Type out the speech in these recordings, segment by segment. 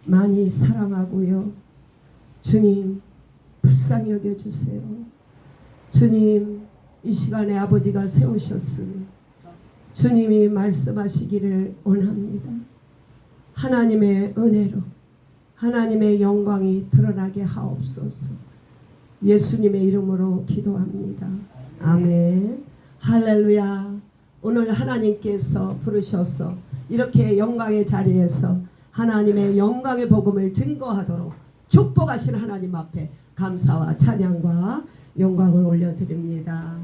많이 사랑하고요. 주님 불쌍히 여겨주세요. 주님 이 시간에 아버지가 세우셨으니 주님이 말씀하시기를 원합니다. 하나님의 은혜로 하나님의 영광이 드러나게 하옵소서. 예수님의 이름으로 기도합니다. 아멘. 할렐루야. 오늘 하나님께서 부르셔서 이렇게 영광의 자리에서 하나님의 영광의 복음을 증거하도록 축복하신 하나님 앞에 감사와 찬양과 영광을 올려드립니다.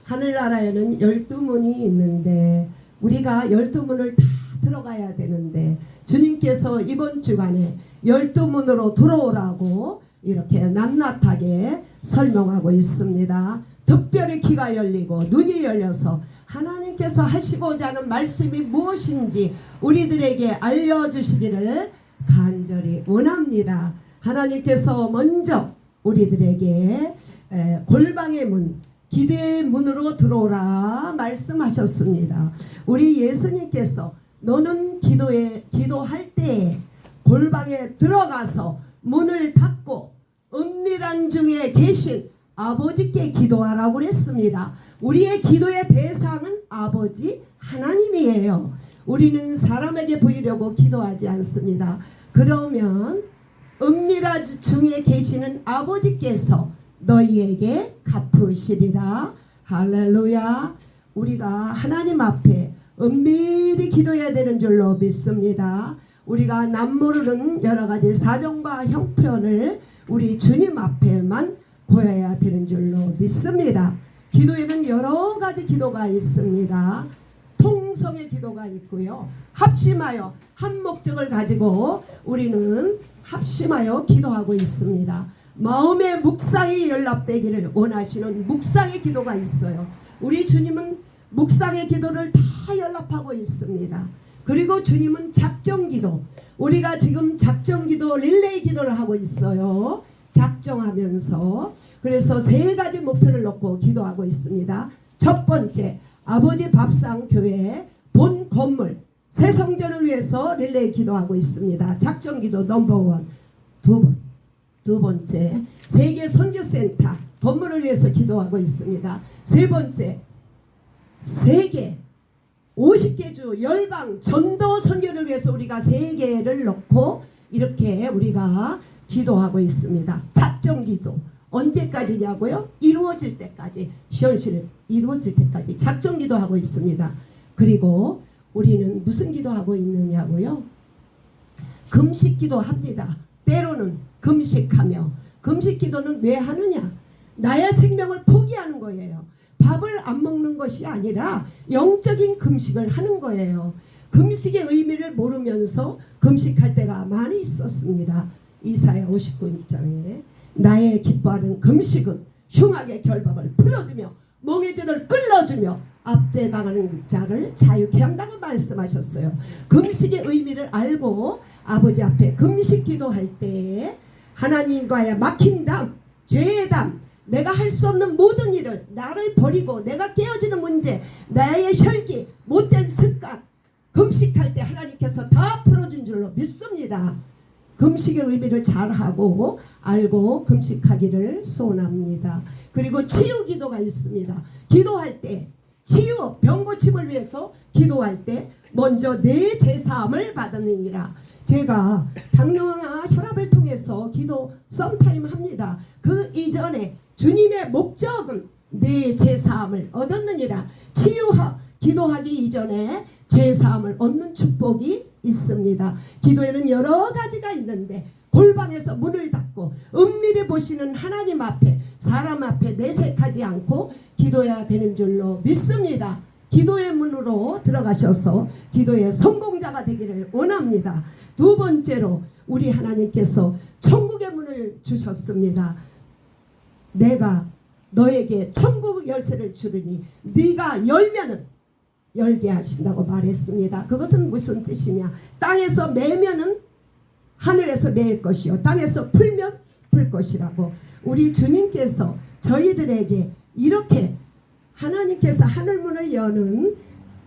하늘나라에는 12문이 있는데 우리가 12문을 다 들어가야 되는데 주님께서 이번 주간에 12문으로 들어오라고 이렇게 낱낱하게 설명하고 있습니다. 특별히 귀가 열리고 눈이 열려서 하나님께서 하시고자 하는 말씀이 무엇인지 우리들에게 알려주시기를 간절히 원합니다. 하나님께서 먼저 우리들에게 골방의 문, 기도의 문으로 들어오라 말씀하셨습니다. 우리 예수님께서 너는 기도할 때 골방에 들어가서 문을 닫고 은밀한 중에 계신 아버지께 기도하라고 그랬습니다. 우리의 기도의 대상은 아버지 하나님이에요. 우리는 사람에게 보이려고 기도하지 않습니다. 그러면 은밀한 중에 계시는 아버지께서 너희에게 갚으시리라. 할렐루야. 우리가 하나님 앞에 은밀히 기도해야 되는 줄로 믿습니다. 우리가 남모르는 여러가지 사정과 형편을 우리 주님 앞에만 보여야 되는 줄로 믿습니다. 기도에는 여러가지 기도가 있습니다. 통성의 기도가 있고요. 합심하여 한 목적을 가지고 우리는 합심하여 기도하고 있습니다. 마음의 묵상이 연락되기를 원하시는 묵상의 기도가 있어요. 우리 주님은 묵상의 기도를 다 연락하고 있습니다. 그리고 주님은 작정기도, 우리가 지금 작정기도 릴레이 기도를 하고 있어요. 작정하면서. 그래서 3가지 목표를 놓고 기도하고 있습니다. 첫 번째, 아버지 밥상 교회 본 건물 새 성전을 위해서 릴레이 기도하고 있습니다. 작정기도 넘버 1. 두 번째, 세계 선교센터 건물을 위해서 기도하고 있습니다. 세 번째, 세계 50개 주 열방 전도 선교를 위해서 우리가 3개를 넣고 이렇게 우리가 기도하고 있습니다. 작정기도 언제까지냐고요? 이루어질 때까지, 현실 이루어질 때까지 작정기도 하고 있습니다. 그리고 우리는 무슨 기도하고 있느냐고요? 금식기도 합니다. 때로는 금식하며, 금식기도는 왜 하느냐? 나의 생명을 포기하는 거예요. 밥을 안 먹는 것이 아니라 영적인 금식을 하는 거예요. 금식의 의미를 모르면서 금식할 때가 많이 있었습니다. 이사야 59장에 나의 기뻐하는 금식은 흉악의 결박을 풀어주며 멍에들을 끌어주며 압제당하는 자를 자유케 한다고 말씀하셨어요. 금식의 의미를 알고 아버지 앞에 금식 기도할 때 하나님과의 막힌 담, 죄의 담, 내가 할 수 없는 모든 일을 나를 버리고 내가 깨어지는 문제, 나의 혈기, 못된 습관, 금식할 때 하나님께서 다 풀어준 줄로 믿습니다. 금식의 의미를 잘하고 알고 금식하기를 소원합니다. 그리고 치유 기도가 있습니다. 기도할 때 치유, 병고침을 위해서 기도할 때 먼저 내 제사함을 받으니라. 제가 당뇨나 혈압을 통해서 기도 썸타임 합니다. 그 이전에 주님의 목적은 내 제사함을 얻었느니라. 치유하 기도하기 이전에 제사함을 얻는 축복이 있습니다. 기도에는 여러 가지가 있는데 골방에서 문을 닫고 은밀히 보시는 하나님 앞에, 사람 앞에 내색하지 않고 기도해야 되는 줄로 믿습니다. 기도의 문으로 들어가셔서 기도의 성공자가 되기를 원합니다. 두 번째로 우리 하나님께서 천국의 문을 주셨습니다. 내가 너에게 천국 열쇠를 주르니 네가 열면은 열게 하신다고 말했습니다. 그것은 무슨 뜻이냐? 땅에서 매면은 하늘에서 매일 것이요 땅에서 풀면 풀 것이라고 우리 주님께서 저희들에게 이렇게 하나님께서 하늘문을 여는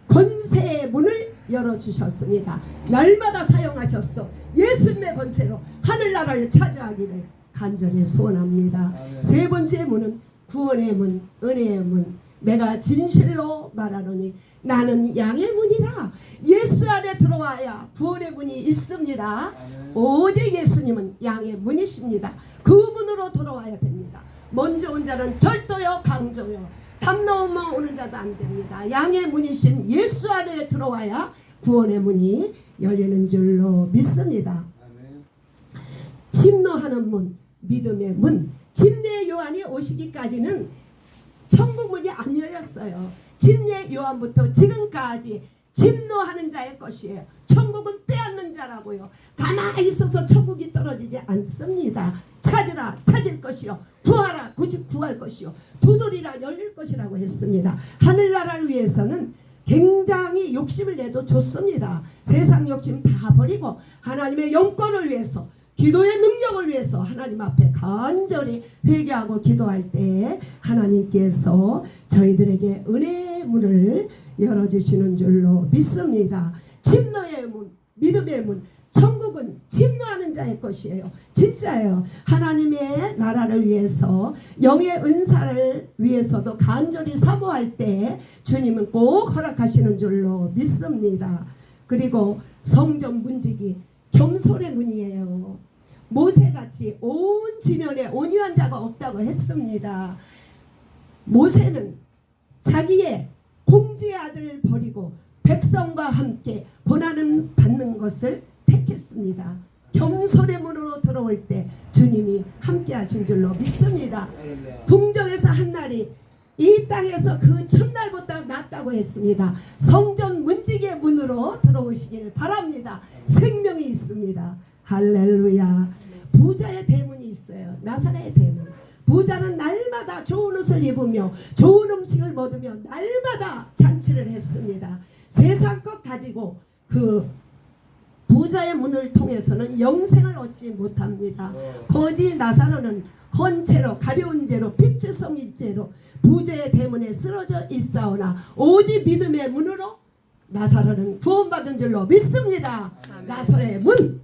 권세의 문을 열어주셨습니다. 날마다 사용하셨어. 예수님의 권세로 하늘나라를 차지하기를 간절히 소원합니다. 세 번째 문은 구원의 문, 은혜의 문. 내가 진실로 말하노니 나는 양의 문이라. 예수 안에 들어와야 구원의 문이 있습니다. 오직 예수님은 양의 문이십니다. 그 문으로 들어와야 됩니다. 먼저 온 자는 절도요 강조요 담 넘어 오는 자도 안 됩니다. 양의 문이신 예수 안에 들어와야 구원의 문이 열리는 줄로 믿습니다. 침노하는 문, 믿음의 문. 침례 요한이 오시기까지는 천국 문이 안 열렸어요. 침례 요한부터 지금까지 침노하는 자의 것이에요. 천국은 빼앗는 자라고요. 가만히 있어서 천국이 떨어지지 않습니다. 찾으라 찾을 것이요, 구하라 구할 것이요, 두드리라 열릴 것이라고 했습니다. 하늘나라를 위해서는 굉장히 욕심을 내도 좋습니다. 세상 욕심 다 버리고 하나님의 영권을 위해서, 기도의 능력을 위해서 하나님 앞에 간절히 회개하고 기도할 때 하나님께서 저희들에게 은혜의 문을 열어주시는 줄로 믿습니다. 침노의 문, 믿음의 문. 천국은 침노하는 자의 것이에요. 진짜예요. 하나님의 나라를 위해서, 영의 은사를 위해서도 간절히 사모할 때 주님은 꼭 허락하시는 줄로 믿습니다. 그리고 성전 문지기 겸손의 문이에요. 모세같이 온 지면에 온유한 자가 없다고 했습니다. 모세는 자기의 공주의 아들을 버리고 백성과 함께 고난을 받는 것을 택했습니다. 겸손의 문으로 들어올 때 주님이 함께 하신 줄로 믿습니다. 궁정에서 한 날이 이 땅에서 그 첫날보다 낫다고 했습니다. 성전 문지기의 문으로 들어오시길 바랍니다. 생명이 있습니다. 할렐루야. 부자의 대문이 있어요. 나사렛의 대문. 부자는 날마다 좋은 옷을 입으며 좋은 음식을 먹으며 날마다 잔치를 했습니다. 세상 것 가지고 그 부자의 문을 통해서는 영생을 얻지 못합니다. 거지 나사로는 헌채로 가려운 죄로 피투성이 죄로 부자의 대문에 쓰러져 있사오나 오직 믿음의 문으로 나사로는 구원받은 줄로 믿습니다. 나사렛의 문.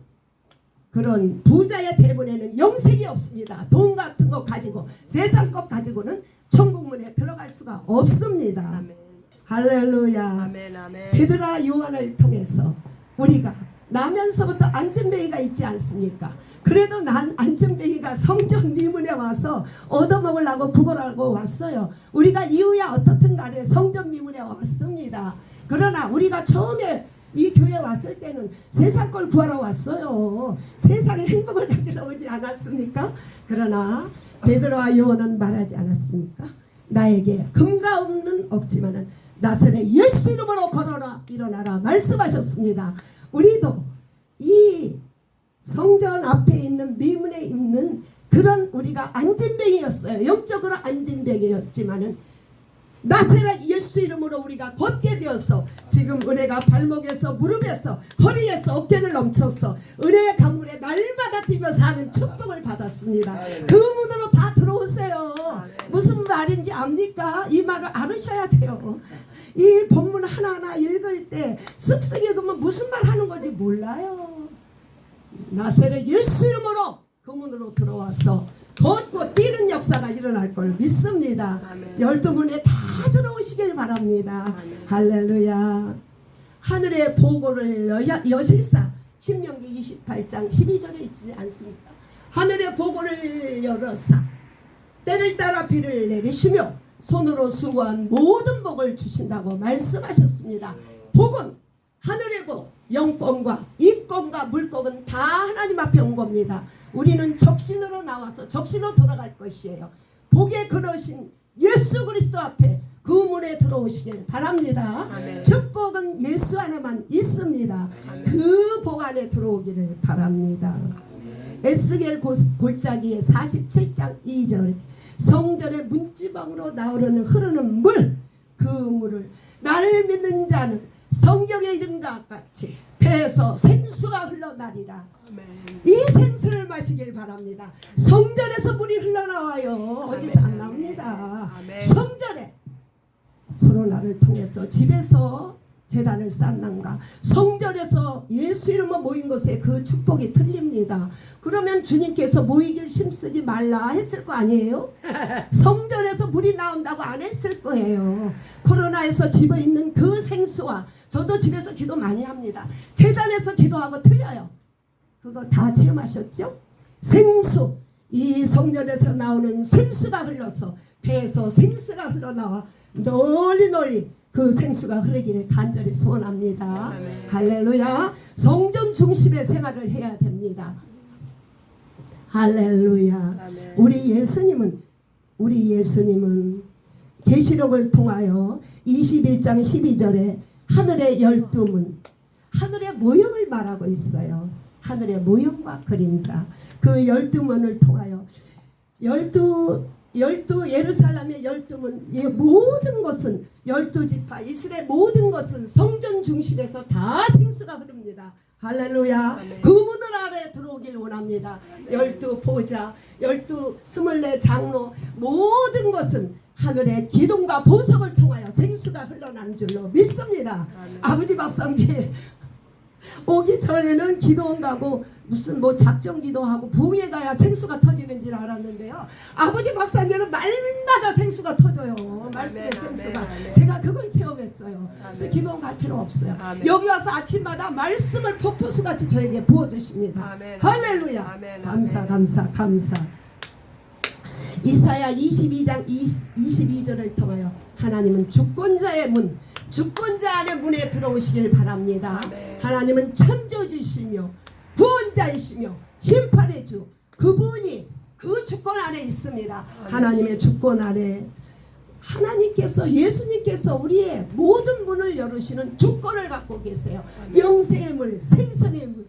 그런 부자의 대문에는 영생이 없습니다. 돈 같은 거 가지고 세상 것 가지고는 천국문에 들어갈 수가 없습니다. 아멘. 할렐루야. 아멘, 아멘. 베드로와 요한을 통해서 우리가 나면서부터 안전뱅이가 있지 않습니까? 그래도 난 안전뱅이가 성전 미문에 와서 얻어먹으려고 구걸하고 왔어요. 우리가 이후야 어떻든 간에 성전 미문에 왔습니다. 그러나 우리가 처음에 이 교회 왔을 때는 세상 걸 구하러 왔어요. 세상의 행복을 가지러 오지 않았습니까? 그러나 베드로와 요한은 말하지 않았습니까? 나에게 금과 은은 없지만은 나사렛 예수 이름으로 걸어라 일어나라 말씀하셨습니다. 우리도 이 성전 앞에 있는 미문에 있는 그런 우리가 안진뱅이였어요. 영적으로 안진뱅이였지만은 나사렛 예수 이름으로 우리가 걷게 되었어. 지금 은혜가 발목에서 무릎에서 허리에서 어깨를 넘쳤어. 은혜의 강물에 날마다 뛰며 사는 축복을 받았습니다. 그 문으로 다 들어오세요. 무슨 말인지 압니까? 이 말을 알으셔야 돼요. 이 본문 하나하나 읽을 때 쓱쓱 읽으면 무슨 말 하는 건지 몰라요. 나사렛 예수 이름으로 그 문으로 들어와서 걷고 뛰는 역사가 일어날 걸 믿습니다. 아멘. 12문에 다 들어오시길 바랍니다. 아멘. 할렐루야. 하늘의 보고를 여실사 신명기 28장 12절에 있지 않습니까? 하늘의 보고를 열어사 때를 따라 비를 내리시며 손으로 수고한 모든 복을 주신다고 말씀하셨습니다. 복은 하늘의 복, 영권과 이권과 물권은 다 하나님 앞에 온 겁니다. 우리는 적신으로 나와서 적신으로 돌아갈 것이에요. 복에 그러신 예수 그리스도 앞에 그 문에 들어오시길 바랍니다. 아멘. 축복은 예수 안에만 있습니다. 아멘. 그 복 안에 들어오기를 바랍니다. 에스겔 골짜기의 47장 2절에 성전의 문지방으로 나오르는 흐르는 물, 그 물을 나를 믿는 자는 성경에 이른과 같이 배에서 생수가 흘러나리라. 아멘. 이 생수를 마시길 바랍니다. 성전에서 물이 흘러나와요. 어디서 안 나옵니다. 아멘. 성전에 코로나를 통해서 집에서 제단을 쌓는가? 성전에서 예수 이름으로 모인 곳에 그 축복이 틀립니다. 그러면 주님께서 모이길 힘쓰지 말라 했을 거 아니에요? 성전에서 물이 나온다고 안 했을 거예요. 코로나에서 집에 있는 그 생수와 저도 집에서 기도 많이 합니다. 제단에서 기도하고 틀려요. 그거 다 체험하셨죠? 생수, 이 성전에서 나오는 생수가 흘러서 배에서 생수가 흘러나와 널리 그 생수가 흐르기를 간절히 소원합니다. 아멘. 할렐루야. 성전 중심의 생활을 해야 됩니다. 할렐루야. 아멘. 우리 예수님은 계시록을 통하여 21장 12절에 하늘의 12문, 하늘의 모형을 말하고 있어요. 하늘의 모형과 그림자, 그 12문을 통하여 예루살렘의 12문, 이 모든 것은 12지파 이스라엘 모든 것은 성전 중심에서 다 생수가 흐릅니다. 할렐루야. 아멘. 그 문을 아래 들어오길 원합니다. 12보좌, 24 장로 모든 것은 하늘의 기둥과 보석을 통하여 생수가 흘러나는 줄로 믿습니다. 아멘. 아버지 밥상교회 오기 전에는 기도원 가고 무슨 뭐 작정 기도하고 부흥회 가야 생수가 터지는 줄 알았는데요. 아버지 밥상교회는 말마다 생수가 터져요. 말씀의 아멘, 생수가. 아멘. 제가 그걸 체험했어요. 그래서 아멘. 기도원 갈 필요 없어요. 아멘. 여기 와서 아침마다 말씀을 폭포수같이 저에게 부어주십니다. 아멘. 할렐루야. 아멘. 감사 아멘. 감사 감사. 이사야 22장 22절을 통하여 하나님은 주권자의 문, 주권자 안의 문에 들어오시길 바랍니다. 아멘. 하나님은 창조주시며 구원자이시며 심판의 주, 그분이 그 주권 안에 있습니다. 아멘. 하나님의 주권 안에 하나님께서, 예수님께서 우리의 모든 문을 열으시는 주권을 갖고 계세요. 아멘. 영생의 문, 생선의 문,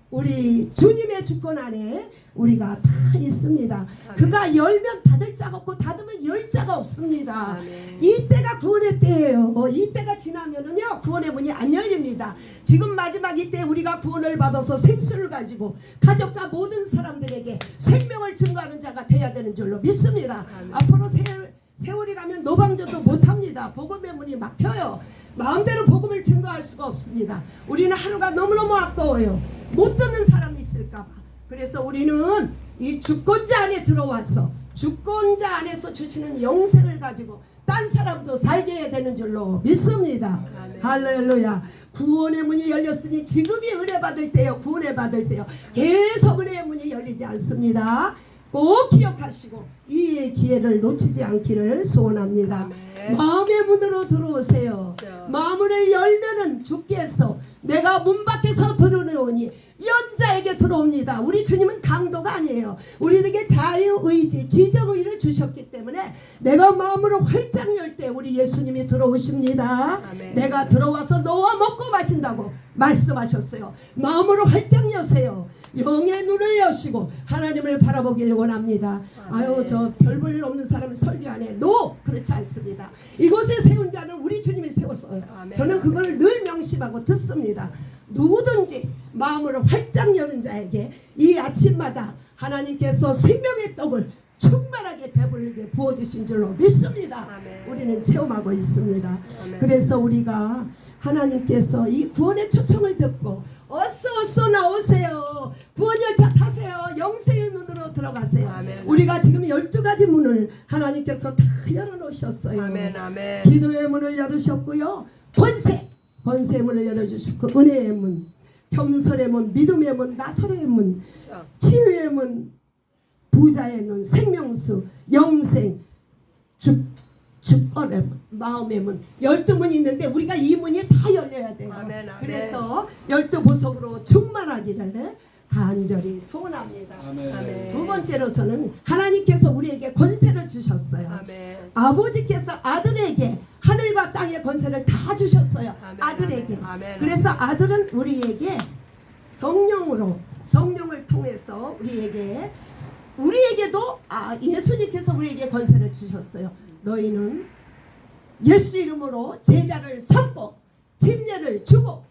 우리 주님의 주권 안에 우리가 다 있습니다. 아멘. 그가 열면 닫을 자가 없고 닫으면 열 자가 없습니다. 아멘. 이 때가 구원의 때예요. 이 때가 지나면은요 구원의 문이 안 열립니다. 지금 마지막 이 때 우리가 구원을 받아서 생수를 가지고 가족과 모든 사람들에게 생명을 증거하는 자가 돼야 되는 줄로 믿습니다. 아멘. 앞으로 세월이 가면 노방전도 못합니다. 복음의 문이 막혀요. 마음대로 복음을 증거할 수가 없습니다. 우리는 하루가 너무너무 아까워요. 못 듣는 사람이 있을까봐. 그래서 우리는 이 주권자 안에 들어와서 주권자 안에서 주시는 영생을 가지고 딴 사람도 살게 해야 되는 줄로 믿습니다. 아멘. 할렐루야. 구원의 문이 열렸으니 지금이 은혜 받을 때요, 구원을 받을 때요, 계속 은혜의 문이 열리지 않습니다. 꼭 기억하시고 이 기회를 놓치지 않기를 소원합니다. 아멘. 마음의 문으로 들어오세요. 그렇죠. 마음을 열면은 주께서 내가 문 밖에서 들어오니 연자에게 들어옵니다. 우리 주님은 강도가 아니에요. 우리에게 자유의지, 지정의를 주셨기 때문에 내가 마음으로 활짝 열 때 우리 예수님이 들어오십니다. 아멘. 내가 들어와서 너와 먹고 마신다고 말씀하셨어요. 마음으로 활짝 여세요. 영의 눈을 여시고 하나님을 바라보길 원합니다. 아유, 저 별 볼 일 없는 사람은 설교 안 해. 노! 그렇지 않습니다. 이곳에 세운 자는 우리 주님이 세웠어요. 아멘. 저는 그걸 늘 명심하고 듣습니다. 누구든지 마음으로 활짝 여는 자에게 이 아침마다 하나님께서 생명의 떡을 충만하게 배불리게 부어주신 줄로 믿습니다. 아멘. 우리는 체험하고 있습니다. 아멘. 그래서 우리가 하나님께서 이 구원의 초청을 듣고 어서 나오세요. 구원 열차 타세요. 영생의 문으로 들어가세요. 아멘. 우리가 지금 12가지 문을 하나님께서 다 열어놓으셨어요. 아멘. 아멘. 기도의 문을 열으셨고요. 권세의 문을 열어주셨고, 은혜의 문, 겸손의 문, 믿음의 문, 나설의 문, 그렇죠. 치유의 문, 부자의 눈, 생명수, 영생, 주권의 문, 마음의 문, 12문이 있는데 우리가 이 문이 다 열려야 돼요. 아멘, 아멘. 그래서 12보석으로 충만하기를 간절히 소원합니다. 아멘. 두 번째로서는 하나님께서 우리에게 권세를 주셨어요. 아멘. 아버지께서 아들에게 하늘과 땅의 권세를 다 주셨어요. 아멘, 아들에게. 아멘, 아멘. 그래서 아들은 우리에게 성령을 통해서 우리에게도 예수님께서 우리에게 권세를 주셨어요. 너희는 예수 이름으로 제자를 삼고 침례를 주고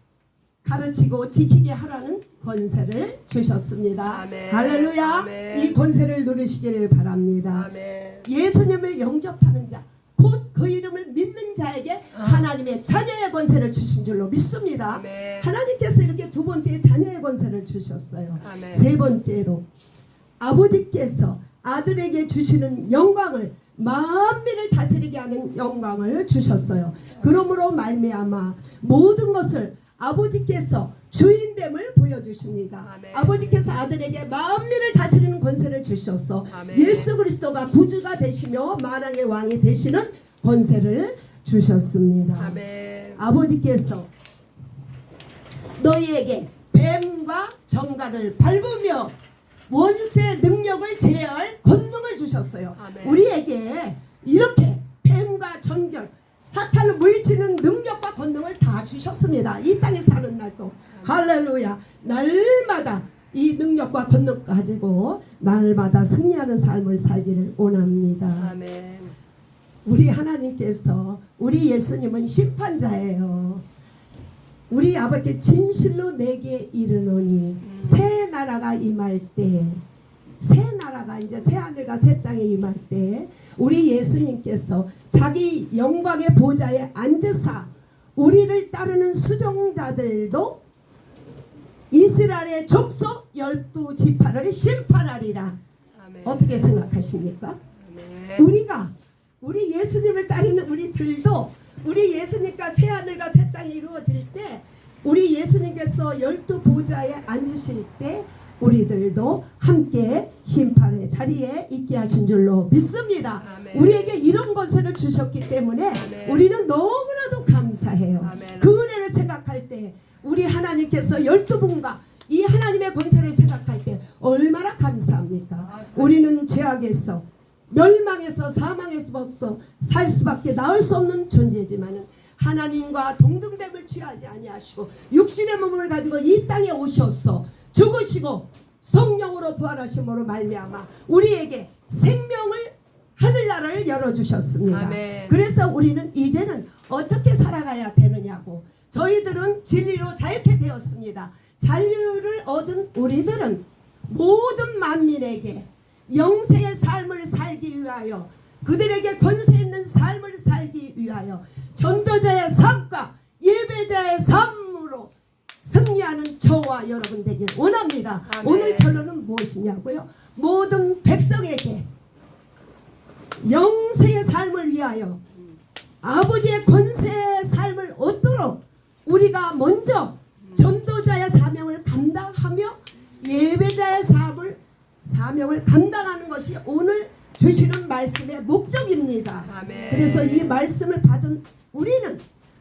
가르치고 지키게 하라는 권세를 주셨습니다. 아멘. 할렐루야. 아멘. 이 권세를 누리시기를 바랍니다. 아멘. 예수님을 영접하는 자, 곧 그 이름을 믿는 자에게 하나님의 자녀의 권세를 주신 줄로 믿습니다. 아멘. 하나님께서 이렇게 두 번째 자녀의 권세를 주셨어요. 아멘. 세 번째로 아버지께서 아들에게 주시는 영광을, 만민을 다스리게 하는 영광을 주셨어요. 그러므로 말미암아 모든 것을 아버지께서 주인됨을 보여주십니다. 아멘. 아버지께서 아들에게 만민을 다스리는 권세를 주셔서 아멘. 예수 그리스도가 구주가 되시며 만왕의 왕이 되시는 권세를 주셨습니다. 아멘. 아버지께서 너희에게 뱀과 정갈을 밟으며 원수의 능력을 제어할 권능을 주셨어요. 아멘. 우리에게 이렇게 뱀과 정결, 사탄을 물리치는 능력과 권능을 다 주셨습니다. 이 땅에 사는 날도. 할렐루야. 날마다 이 능력과 권능 가지고 날마다 승리하는 삶을 살기를 원합니다. 아멘. 우리 하나님께서, 우리 예수님은 심판자예요. 우리 아버지께 진실로 내게 이르노니 새 나라가 임할 때, 새 나라가 이제 새 하늘과 새 땅에 임할 때 우리 예수님께서 자기 영광의 보좌에 앉으사 우리를 따르는 수종자들도 이스라엘의 족속 12지파를 심판하리라. 아멘. 어떻게 생각하십니까? 아멘. 우리 예수님을 따르는 우리들도, 우리 예수님과 새하늘과 새 땅이 이루어질 때, 우리 예수님께서 12보좌에 앉으실 때 우리들도 함께 심판의 자리에 있게 하신 줄로 믿습니다. 아멘. 우리에게 이런 권세를 주셨기 때문에 아멘. 우리는 너무나도 감사해요. 아멘. 그 은혜를 생각할 때 우리 하나님께서 12분과 이 하나님의 권세를 생각할 때 얼마나 감사합니까? 우리는 죄악에서, 멸망에서, 사망에서 벗어 살 수밖에 나올 수 없는 존재지만은 하나님과 동등됨을 취하지 아니하시고 육신의 몸을 가지고 이 땅에 오셔서 죽으시고 성령으로 부활하심으로 말미암아 우리에게 생명을, 하늘나라를 열어주셨습니다. 아멘. 그래서 우리는 이제는 어떻게 살아가야 되느냐고, 저희들은 진리로 자유케 되었습니다. 자유를 얻은 우리들은 모든 만민에게 영생의 삶을 살기 위하여, 그들에게 권세 있는 삶을 살기 위하여 전도자의 삶과 예배자의 삶으로 승리하는 저와 여러분 되길 원합니다. 아멘. 오늘 결론은 무엇이냐고요? 모든 백성에게 영생의 삶을 위하여 아버지의 권세의 삶을 얻도록 우리가 먼저 전도자의 사명을 감당하며 예배자의 사명을 감당하는 것이 오늘 주시는 말씀의 목적입니다. 아멘. 그래서 이 말씀을 받은 우리는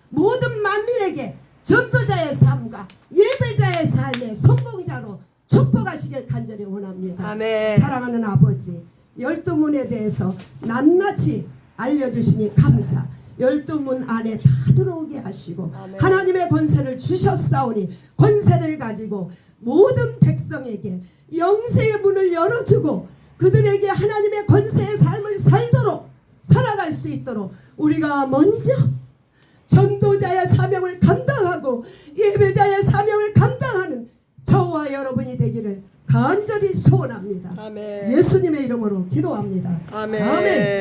모든 만민에게 전도자의 삶과 예배자의 삶의 성공자로 축복하시길 간절히 원합니다. 아멘. 사랑하는 아버지, 12문에 대해서 낱낱이 알려주시니 감사. 12문 안에 다 들어오게 하시고 아멘. 하나님의 권세를 주셨사오니 권세를 가지고 모든 백성에게 영생의 문을 열어주고 그들에게 하나님의 권세의 삶을 살도록, 살아갈 수 있도록 우리가 먼저 전도자의 사명을 감당하고 예배자의 사명을 감당하는 저와 여러분이 되기를 간절히 소원합니다. 아멘. 예수님의 이름으로 기도합니다. 아멘. 아멘.